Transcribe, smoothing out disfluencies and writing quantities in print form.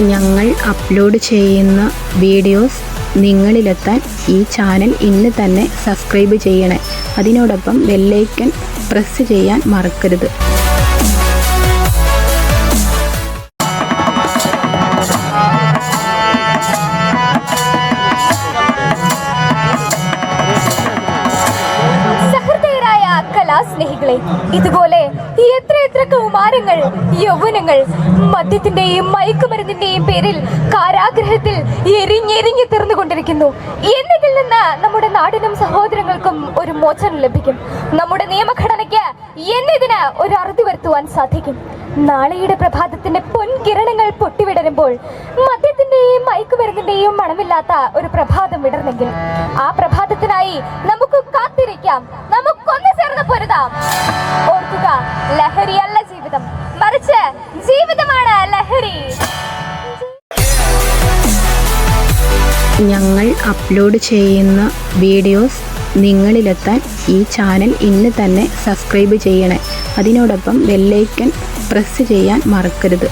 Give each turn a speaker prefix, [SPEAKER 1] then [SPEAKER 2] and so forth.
[SPEAKER 1] ഞങ്ങൾ അപ്ലോഡ് ചെയ്യുന്ന വീഡിയോസ് നിങ്ങളിലെത്താൻ ഈ ചാനൽ ഇന്ന് തന്നെ സബ്സ്ക്രൈബ് ചെയ്യണേ. അതിനോടൊപ്പം ബെല്ലൈക്കൺ പ്രസ് ചെയ്യാൻ മറക്കരുത്.
[SPEAKER 2] സ്നേഹികളെ, ഇതുപോലെ എത്ര കൗമാരങ്ങൾ, യൗവനങ്ങൾ മദ്യത്തിന്റെയും മയക്കുമരുന്നിന്റെയും പേരിൽ കാരാഗ്രഹത്തിൽ എരിഞ്ഞെരിഞ്ഞ് തീർന്നുകൊണ്ടിരിക്കുന്നു. എന്നതിൽ നിന്ന് നമ്മുടെ നാടിനും സഹോദരങ്ങൾക്കും ഒരു മോചനം ലഭിക്കും. നമ്മുടെ നിയമഘടനയ്ക്ക് എന്നതിന് ഒരു അറുതി വരുത്തുവാൻ സാധിക്കും. നാളെയുടെ പ്രഭാതത്തിന്റെ പൊൻകിരണങ്ങൾ പൊട്ടിവിടരുമ്പോൾ മദ്യത്തിന്റെയും മയക്കുമരുന്നിന്റെയും മണമില്ലാത്ത ഒരു പ്രഭാതം വിടർന്നെങ്കിൽ ആ പ്രഭാതത്തിനായി നമുക്ക് കാത്തിരിക്കാം. നമുക്കൊന്ന് ചേർന്ന് പൊരുതാം. ഓർക്കുക, ലഹരിയല്ല ജീവിതം, മറിച്ച് ജീവിതമാണ് ലഹരി.
[SPEAKER 1] ഞങ്ങൾ അപ്ലോഡ് ചെയ്യുന്ന വീഡിയോസ് നിങ്ങളിലെത്താൻ ഈ ചാനൽ ഇന്ന് തന്നെ സബ്സ്ക്രൈബ് ചെയ്യണേ. അതിനോടൊപ്പം ബെല്ലൈക്കൺ പ്രസ് ചെയ്യാൻ മറക്കരുത്.